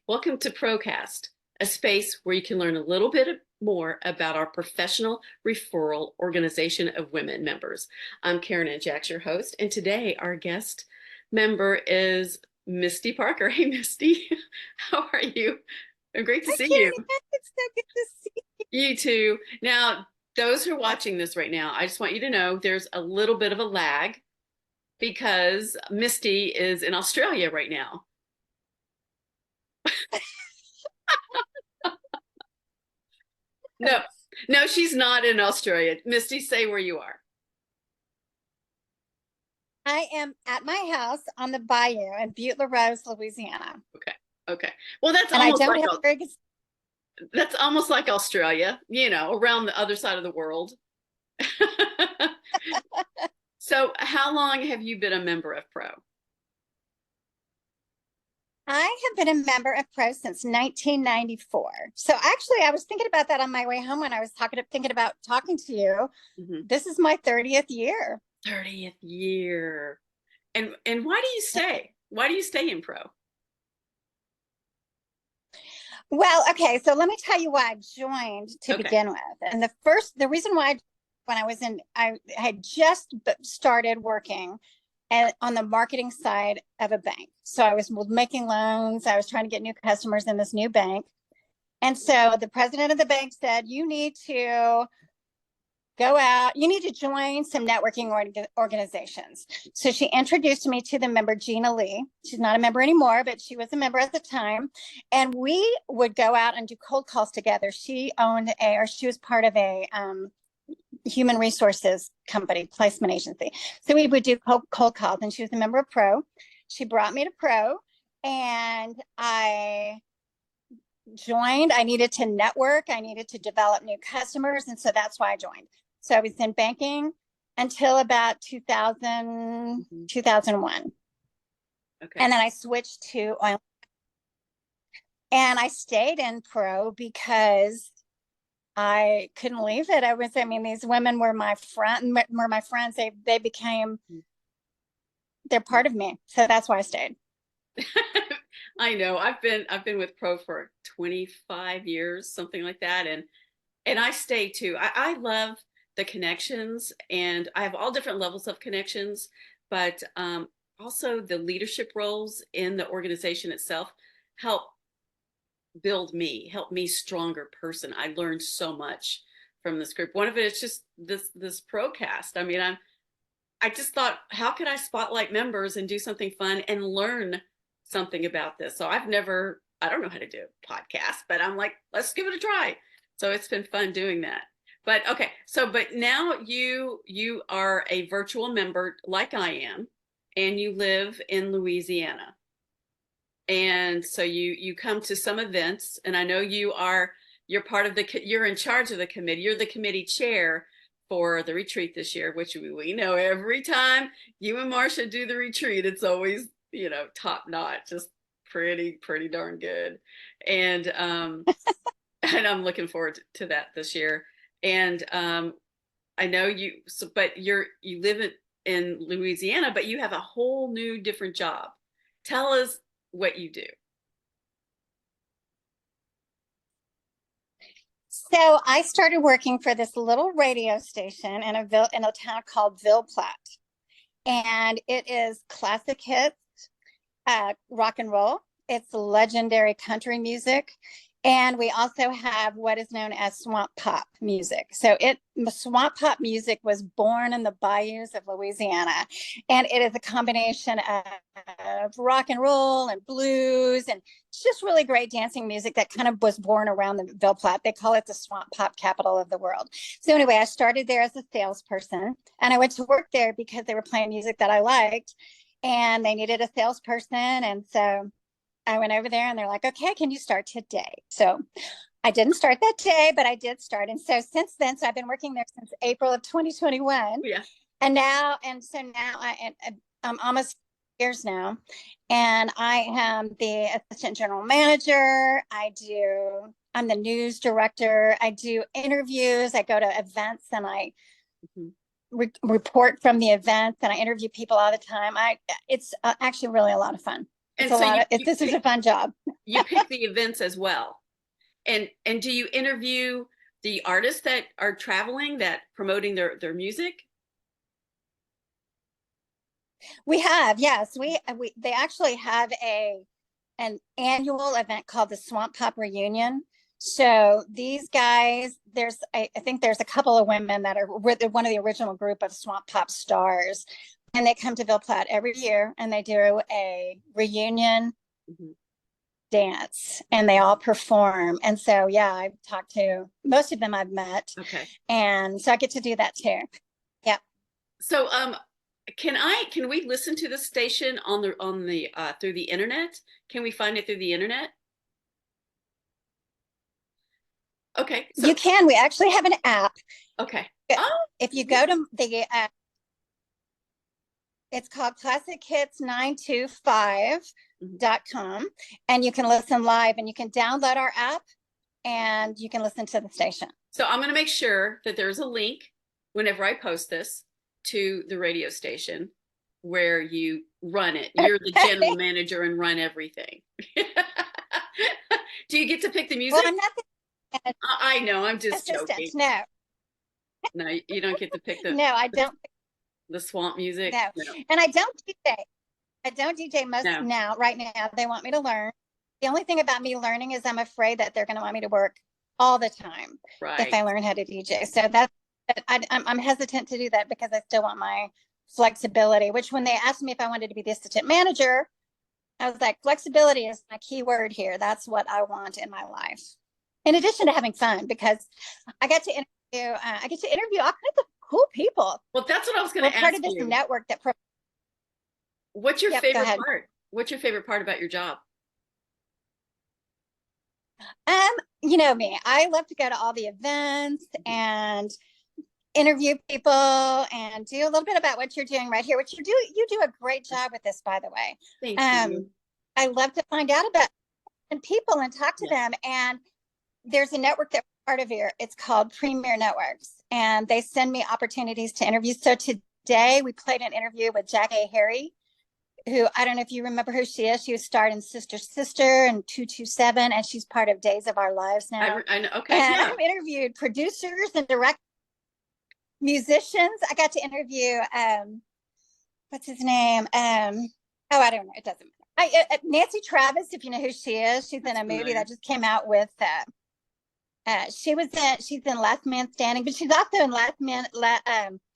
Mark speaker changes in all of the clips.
Speaker 1: Welcome to PROWcast, a space where you can learn a little bit more about our professional referral organization of women members. I'm Karen and Jax, your host, and today our guest member is Misty Parker. Hey, Misty, how are you? Great to
Speaker 2: Hi,
Speaker 1: see you.
Speaker 2: Karen. It's so good to see you.
Speaker 1: You too. Now, those who are watching this right now, I just want you to know there's a little bit of a lag because Misty is in Australia right now. No, no, she's not in Australia. Misty, say where you are.
Speaker 2: I am at my house on the bayou in Butte La Rose, Louisiana.
Speaker 1: Okay, okay. Well, that's
Speaker 2: And I
Speaker 1: almost
Speaker 2: don't
Speaker 1: like
Speaker 2: have very good.
Speaker 1: Australia, around the other side of the world. So, how long have you been a member of Pro?
Speaker 2: I have been a member of Pro since 1994. So actually, I was thinking about that on my way home when I was thinking about talking to you.
Speaker 1: Mhm.
Speaker 2: This is my 30th year.
Speaker 1: 30th year. And why do you stay? Why do you stay in Pro?
Speaker 2: Well, okay, so let me tell you why I joined to
Speaker 1: Okay.
Speaker 2: begin with. And the reason why when I had just started working on the marketing side of a bank. So I was making loans. I was trying to get new customers in this new bank. And so the president of the bank said, you need to go out, you need to join some networking organizations. So she introduced me to the member, Gina Lee. She's not a member anymore, but she was a member at the time. And we would go out and do cold calls together. She was part of a human resources company, placement agency. So we would do cold calls, and she was a member of Pro. She brought me to Pro, and I joined. I needed to network. I needed to develop new customers. And so that's why I joined. So I was in banking until about 2001.
Speaker 1: Okay.
Speaker 2: And then I switched to oil. And I stayed in Pro because I couldn't leave it. These women were my friends. They became, they're part of me. So that's why I stayed.
Speaker 1: I know. I've been with Pro for 25 years, something like that. And I stay too. I love the connections, and I have all different levels of connections, but also the leadership roles in the organization itself help help me stronger person. I learned so much from this group. One of it is just this PROWcast. I just thought, how could I spotlight members and do something fun and learn something about this? So I don't know how to do a podcast, but I'm like, let's give it a try. So it's been fun doing that. But okay, but now you are a virtual member like I am, and you live in Louisiana. And so you come to some events, and I know you're part of you're in charge of the committee. You're the committee chair for the retreat this year, which we know every time you and Marcia do the retreat, it's always, top notch, just pretty darn good. And and I'm looking forward to that this year. And I know but you live in Louisiana, but you have a whole new different job. Tell us what you do.
Speaker 2: So I started working for this little radio station in a town called Ville Platte, and it is classic hits, rock and roll. It's legendary country music, and we also have what is known as swamp pop music. So swamp pop music was born in the bayous of Louisiana, and it is a combination of rock and roll and blues, and it's just really great dancing music that kind of was born around the Ville Platte. They call it the swamp pop capital of the world. So anyway, I started there as a salesperson, and I went to work there because they were playing music that I liked, and they needed a salesperson, and so I went over there, and they're like, okay, can you start today? So I didn't start that day, but I did start. And so since then, I've been working there since April of 2021.
Speaker 1: Yeah.
Speaker 2: And now I'm almost years now. And I am the assistant general manager. I'm the news director. I do interviews. I go to events, and I report from the events, and I interview people all the time. It's actually really a lot of fun.
Speaker 1: And
Speaker 2: a
Speaker 1: so
Speaker 2: lot of it. This is a fun job.
Speaker 1: you pick the events as well. And do you interview the artists that are traveling, that promoting their music?
Speaker 2: We have, yes, they actually have an annual event called the Swamp Pop Reunion. So these guys, I think there's a couple of women that are one of the original group of Swamp Pop stars, and they come to Ville Platte every year and they do a reunion dance and they all perform. And so, yeah, I've talked to most of them I've met.
Speaker 1: Okay.
Speaker 2: And so I get to do that too. Yeah.
Speaker 1: So, can we listen to the station on the through the internet? Can we find it through the internet? Okay. So,
Speaker 2: you can. We actually have an app.
Speaker 1: Okay.
Speaker 2: Oh, if you go to the it's called classichits925.com, and you can listen live, and you can download our app and you can listen to the station.
Speaker 1: So I'm going to make sure that there's a link whenever I post this to the radio station where you run it. You're the general manager and run everything. Do you get to pick the music?
Speaker 2: Well, I'm not
Speaker 1: I know, I'm just joking.
Speaker 2: No.
Speaker 1: No, you don't get to pick
Speaker 2: No, I don't.
Speaker 1: The swamp music.
Speaker 2: No. And I don't DJ. Right now. They want me to learn. The only thing about me learning is I'm afraid that they're going to want me to work all the time if I learn how to DJ. So I'm hesitant to do that because I still want my flexibility, which when they asked me if I wanted to be the assistant manager, I was like, flexibility is my key word here. That's what I want in my life. In addition to having fun, because I get to interview all kinds of cool people.
Speaker 1: Well, that's what I was going to ask you.
Speaker 2: Part of this network that.
Speaker 1: What's your favorite part? What's your favorite part about your job?
Speaker 2: You know me. I love to go to all the events and interview people and do a little bit about what you're doing right here. What you do a great job with this, by the way.
Speaker 1: Thank you.
Speaker 2: I love to find out about people and talk to them. And there's a network that's part of here. It's called Premier Networks, and they send me opportunities to interview. So today we played an interview with Jackie Harry, who I don't know if you remember who she is. She was starred in Sister Sister and 227, and she's part of Days of Our Lives now.
Speaker 1: I know. Okay.
Speaker 2: And I've interviewed producers and directors, musicians. I got to interview what's his name? I don't know. It doesn't matter. Nancy Travis, if you know who she is, she's in a movie that just came out with. She's in Last Man Standing, but she's also in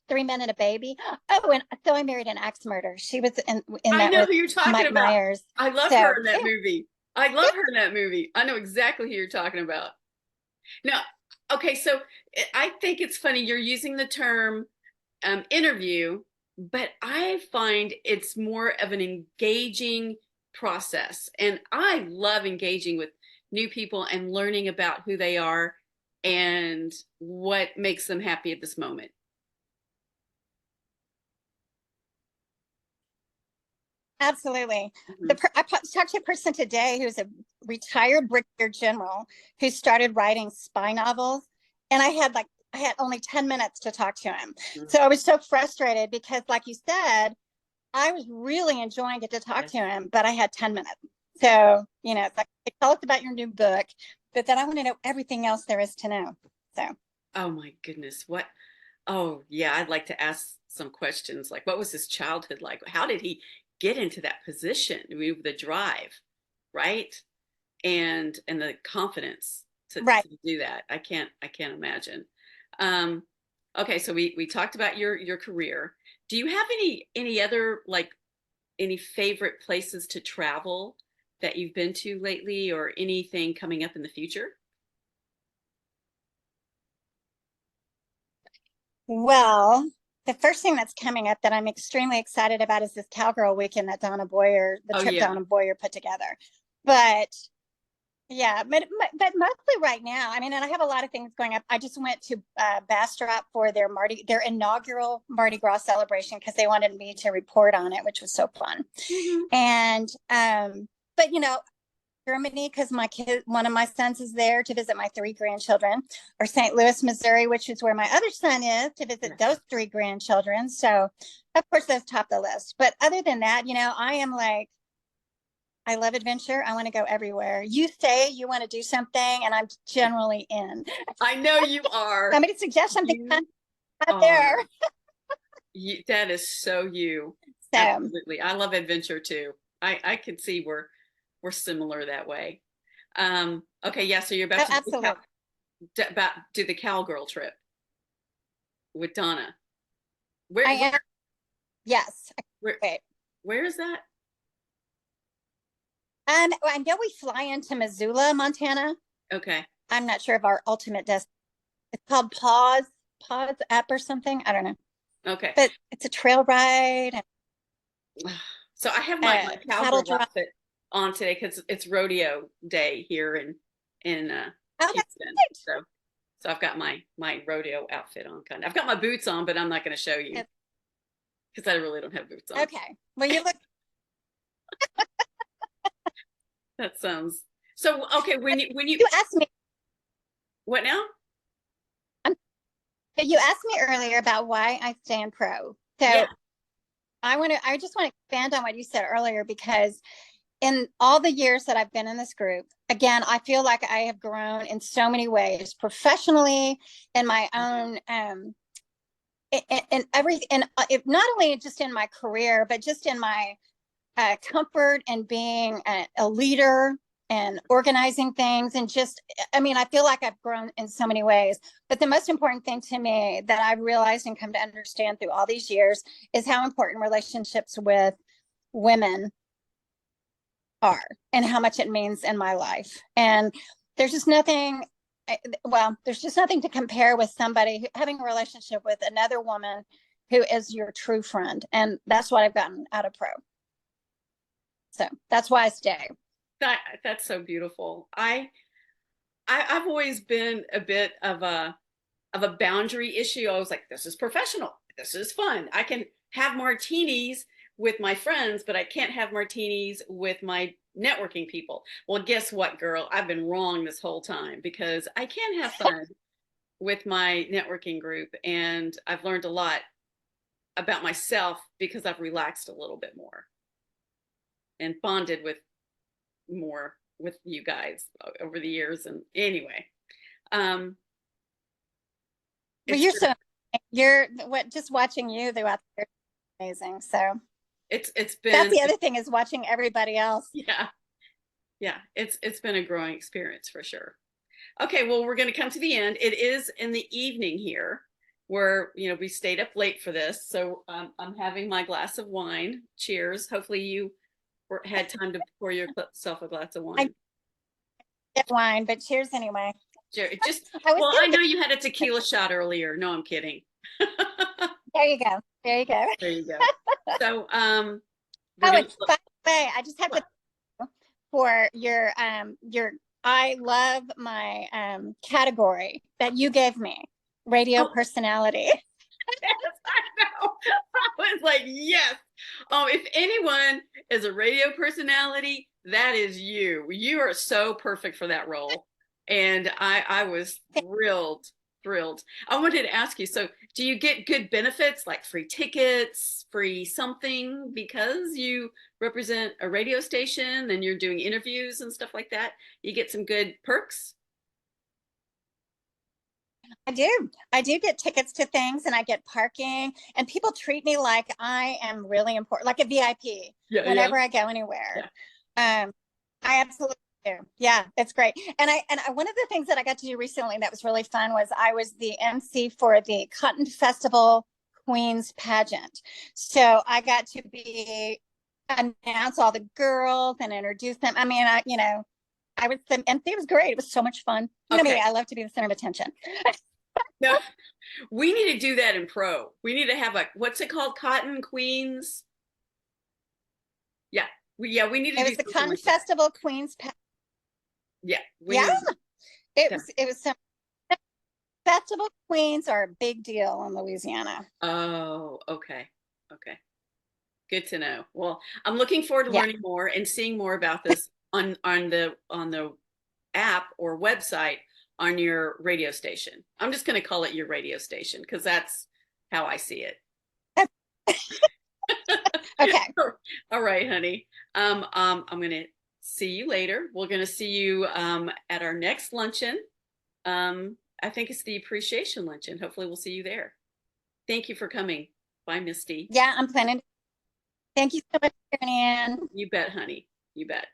Speaker 2: Three Men and a Baby. Oh, and So I Married an Axe Murder. She was in that.
Speaker 1: I know who you're talking
Speaker 2: Mike
Speaker 1: about.
Speaker 2: Myers.
Speaker 1: I love her in that movie. I love her in that movie. I know exactly who you're talking about. Now, okay, so I think it's funny you're using the term interview, but I find it's more of an engaging process. And I love engaging with new people and learning about who they are and what makes them happy at this moment.
Speaker 2: Absolutely. I talked to a person today who's a retired brigadier general who started writing spy novels, and I had only 10 minutes to talk to him. So I was so frustrated because, like you said, I was really enjoying it to talk to him, but I had 10 minutes. So, it's like, tell us about your new book, but then I want to know everything else there is to know. So.
Speaker 1: Oh my goodness. What? Oh yeah. I'd like to ask some questions. Like, what was his childhood like? How did he get into that position? The drive, right? And the confidence to do that. I can't imagine. Okay. So we talked about your career. Do you have any other, like, any favorite places to travel that you've been to lately, or anything coming up in the future?
Speaker 2: Well, the first thing that's coming up that I'm extremely excited about is this Cowgirl Weekend that Donna Boyer put together. But yeah, but mostly right now. I mean, and I have a lot of things going up. I just went to Bastrop for their inaugural Mardi Gras celebration because they wanted me to report on it, which was so fun. And but Germany, because one of my sons is there to visit my 3 grandchildren, or St. Louis, Missouri, which is where my other son is, to visit those 3 grandchildren. So, of course, those top the list. But other than that, I am like, I love adventure. I want to go everywhere. You say you want to do something, and I'm generally in.
Speaker 1: I know you are.
Speaker 2: Somebody suggest something fun
Speaker 1: You
Speaker 2: out there.
Speaker 1: are. That is so you.
Speaker 2: So,
Speaker 1: Absolutely. I love adventure too. I can see we're similar that way. Okay, yeah, so you're about
Speaker 2: oh,
Speaker 1: to
Speaker 2: absolutely.
Speaker 1: about do the cowgirl trip with Donna.
Speaker 2: I am. Yes.
Speaker 1: Where
Speaker 2: Wait.
Speaker 1: where is that?
Speaker 2: I know we fly into Missoula, Montana.
Speaker 1: Okay.
Speaker 2: I'm not sure of our ultimate destination. It's called Pause Up or something. I don't know,
Speaker 1: Okay.
Speaker 2: but it's a trail ride and
Speaker 1: So I have my
Speaker 2: cattle
Speaker 1: cowgirl
Speaker 2: drive.
Speaker 1: outfit on today because it's rodeo day here in
Speaker 2: Oh, that's
Speaker 1: Houston.
Speaker 2: great.
Speaker 1: So I've got my rodeo outfit on kind of. I've got my boots on, but I'm not going to show you because I really don't have boots on.
Speaker 2: Okay. Well, you look.
Speaker 1: That sounds so okay. When you
Speaker 2: You asked me.
Speaker 1: what now?
Speaker 2: You asked me earlier about why I stay in pro. So
Speaker 1: Yeah.
Speaker 2: I just want to expand on what you said earlier because in all the years that I've been in this group, again, I feel like I have grown in so many ways, professionally, in my own, in everything, and not only just in my career, but just in my comfort and being a leader and organizing things and just I feel like I've grown in so many ways, but the most important thing to me that I've realized and come to understand through all these years is how important relationships with women are and how much it means in my life. And there's just nothing there's just nothing to compare with somebody having a relationship with another woman who is your true friend, and that's what I've gotten out of pro. So that's why I stay.
Speaker 1: That's so beautiful. I've always been a bit of a boundary issue. I was like, this is professional. This is fun. I can have martinis with my friends, but I can't have martinis with my networking people. Well, guess what, girl? I've been wrong this whole time because I can have fun with my networking group. And I've learned a lot about myself because I've relaxed a little bit more and bonded with more with you guys over the years. And anyway, um,
Speaker 2: But
Speaker 1: it's
Speaker 2: you're what just watching you throughout the year is amazing. So
Speaker 1: it's
Speaker 2: that's
Speaker 1: been
Speaker 2: the other thing is watching everybody else.
Speaker 1: yeah, yeah, it's been a growing experience for sure. Okay, well, we're going to come to the end. It is in the evening here where, we stayed up late for this. So I'm having my glass of wine. Cheers. Hopefully you had time to pour yourself a glass of
Speaker 2: I
Speaker 1: wine.
Speaker 2: get wine, but cheers anyway.
Speaker 1: Just,
Speaker 2: I was
Speaker 1: well, I know
Speaker 2: thinking,
Speaker 1: you had a tequila shot earlier. No, I'm kidding.
Speaker 2: there you go. There you go.
Speaker 1: There you go. So, we're
Speaker 2: Oh,
Speaker 1: going
Speaker 2: and
Speaker 1: to,
Speaker 2: by the way, I just have to for your I love my category that you gave me, radio
Speaker 1: oh,
Speaker 2: personality.
Speaker 1: yes, I know. I was like, yes. If anyone is a radio personality, that is you. You are so perfect for that role. And I was thrilled. I wanted to ask you, so do you get good benefits like free tickets, free something because you represent a radio station and you're doing interviews and stuff like that? You get some good perks?
Speaker 2: I do. I do get tickets to things and I get parking and people treat me like I am really important, like a VIP
Speaker 1: Yeah, yeah,
Speaker 2: whenever I go anywhere.
Speaker 1: yeah.
Speaker 2: I absolutely do. Yeah, it's great. And one of the things that I got to do recently that was really fun was I was the MC for the Cotton Festival Queens pageant. So I got to be announce all the girls and introduce them. I was the MC. It was great. It was so much fun. You know me,
Speaker 1: Okay.
Speaker 2: I love to be the center of attention.
Speaker 1: No, we need to do that in pro. We need to have what's it called? Cotton Queens. Yeah. We need to
Speaker 2: It
Speaker 1: do
Speaker 2: was the
Speaker 1: something
Speaker 2: Cotton
Speaker 1: like that.
Speaker 2: Festival Queens.
Speaker 1: Yeah. We
Speaker 2: Yeah,
Speaker 1: need
Speaker 2: it was some festival queens are a big deal in Louisiana.
Speaker 1: Oh, okay. Okay. Good to know. Well, I'm looking forward to
Speaker 2: Yeah.
Speaker 1: learning more and seeing more about this on the app or website on your radio station. I'm just going to call it your radio station because that's how I see it.
Speaker 2: Okay.
Speaker 1: All right, honey. I'm gonna see you later. We're going to see you at our next luncheon. I think it's the appreciation luncheon. Hopefully we'll see you there. Thank you for coming. Bye, Misty.
Speaker 2: Yeah, I'm planning. Thank you so much, Karen Ann.
Speaker 1: You bet, honey. You bet.